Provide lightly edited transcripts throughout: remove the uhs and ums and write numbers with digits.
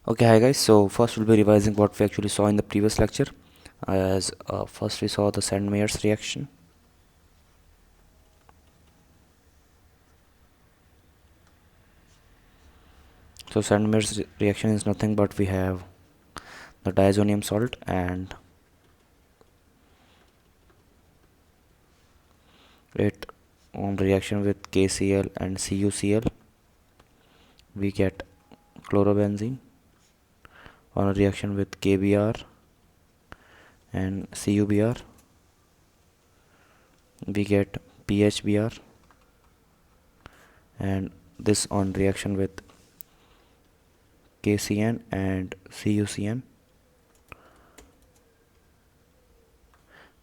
Okay, hi guys. So first we'll be revising what we actually saw in the previous lecture. As first we saw the Sandmeyer's reaction. So Sandmeyer's reaction is nothing but we have the diazonium salt and it on reaction with KCl and CuCl we get chlorobenzene. On a reaction with KBr and CuBr we get PHBr, and this on reaction with KCN and CuCN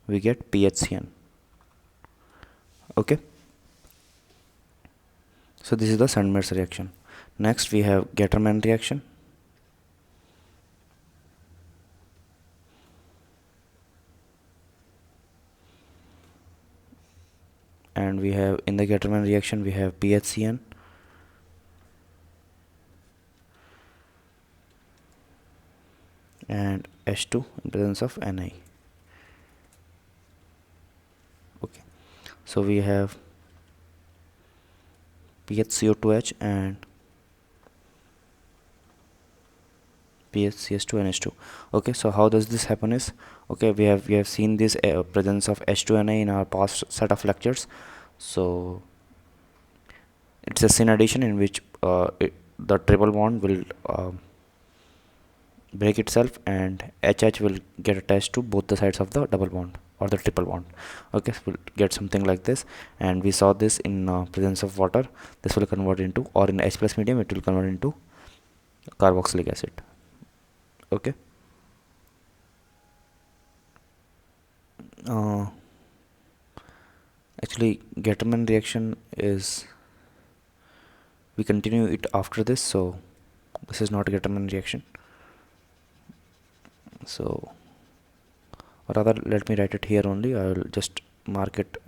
we get PHCN. Okay, so this is the Sandmeyer's reaction. Next we have Gattermann reaction. And we have in the Gattermann reaction we have PHCN and H2 in presence of Ni. Okay, so we have PHCO2H and PHCH2NH2. Okay, so how does this happen is, okay, we have seen this presence of H2Ni in our past set of lectures. So it's a syn addition in which the triple bond will break itself and HH will get attached to both the sides of the double bond or the triple bond. Okay, so we'll get something like this, and we saw this in presence of water. This will convert into, or in H plus medium it will convert into carboxylic acid. Okay, actually Gattermann reaction is, we continue it after this, so this is not a Gattermann reaction. So rather let me write it here only. I will just mark it,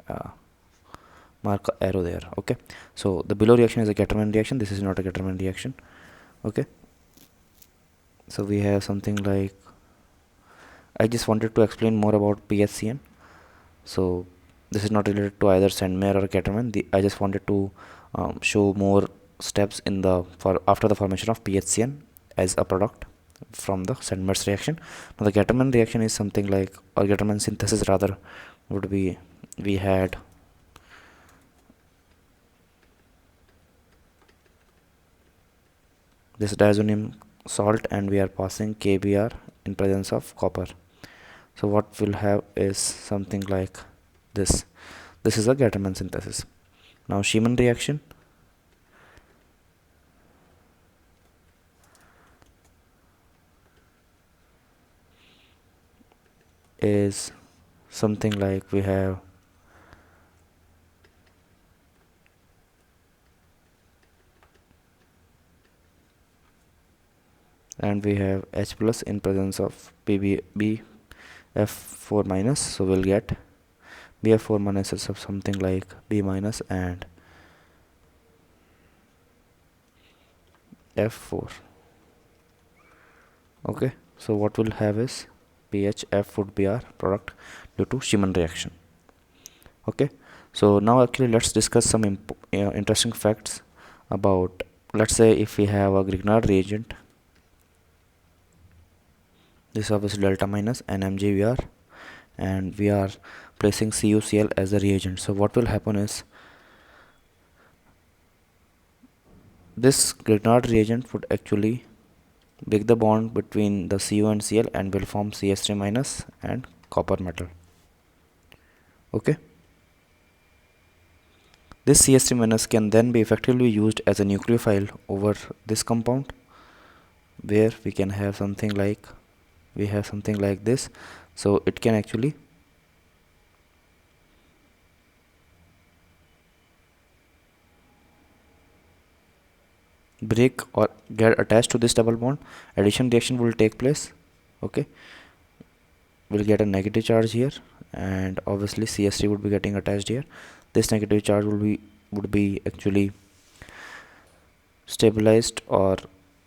mark a arrow there. Okay, so the below reaction is a Gattermann reaction. This is not a Gattermann reaction. Okay, so we have something like, I just wanted to explain more about PHCN. So this is not related to either Sandmeyer or Gattermann. I just wanted to show more steps in the after the formation of PHCN as a product from the Sandmeyer's reaction. Now the Gattermann reaction is something like, or Gattermann synthesis rather, would be, we had this diazonium salt and we are passing KBr in presence of copper. So what we'll have is something like this. This is a Gattermann synthesis. Now Schimann reaction is something like, we have and we have H plus in presence of BF4 minus, so we'll get BF4 minus is of something like B minus and F4. Okay, so what we'll have is PHF would be our product due to Schimann reaction. Okay, so now actually let's discuss some interesting facts about, let's say if we have a Grignard reagent, this is obviously delta minus NMGVR, and we are placing CuCl as a reagent. So what will happen is, this Grignard reagent would actually break the bond between the Cu and Cl and will form CH3 minus and copper metal. Okay, this CH3 minus can then be effectively used as a nucleophile over this compound, where we can have something like, we have something like this. So it can actually break or get attached to this double bond. Addition reaction will take place. Okay, we'll get a negative charge here, and obviously CH3 would be getting attached here. This negative charge would be actually stabilized by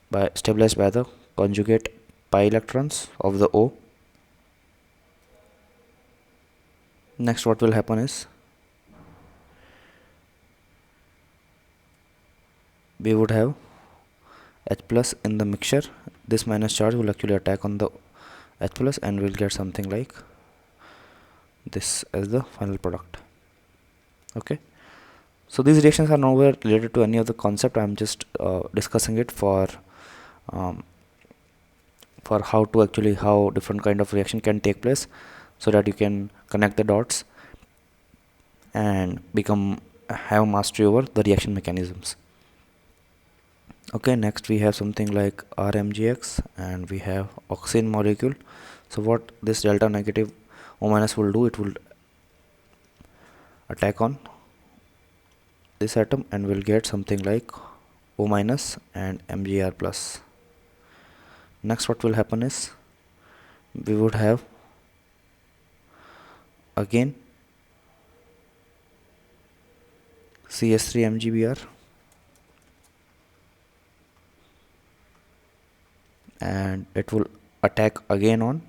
the conjugate pi electrons of the O. Next what will happen is we would have H plus in the mixture. This minus charge will actually attack on the H plus and we'll get something like this as the final product. Okay, so these reactions are nowhere related to any of the concept. I'm just discussing it for how different kind of reaction can take place, so that you can connect the dots and have mastery over the reaction mechanisms. Okay, next we have something like RMGX and we have oxygen molecule. So what this delta negative O minus will do, it will attack on this atom and we'll get something like O minus and Mgr plus. Next what will happen is we would have again CS3 MgBr and it will attack again on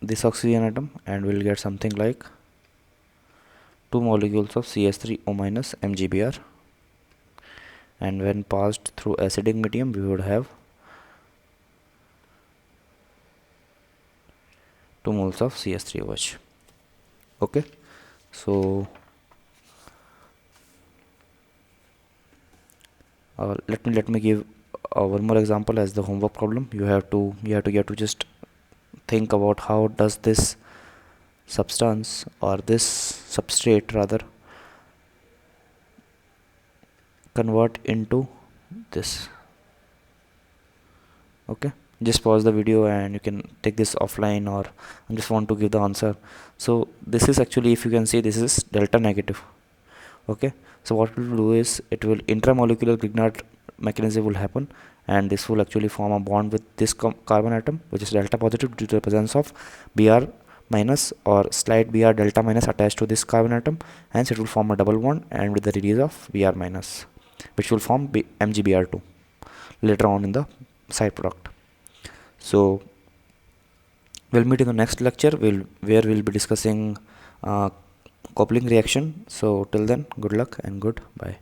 this oxygen atom and we'll get something like 2 molecules of CS3O minus MgBr, and when passed through acidic medium we would have 2 moles of CS3OH. Okay, so let me give one more example as the homework problem. You have to just think about how does this substance or this substrate rather convert into this. Okay, just pause the video and you can take this offline, or I just want to give the answer. So this is actually, if you can see, this is delta negative. Okay, so what it will do is it will intramolecular Grignard mechanism will happen, and this will actually form a bond with this carbon atom, which is delta positive due to the presence of Br minus or slight Br delta minus attached to this carbon atom. Hence it will form a double bond and with the release of Br minus, which will form MgBr2 later on in the side product. So we'll meet in the next lecture where we'll be discussing coupling reaction. So till then, good luck and goodbye.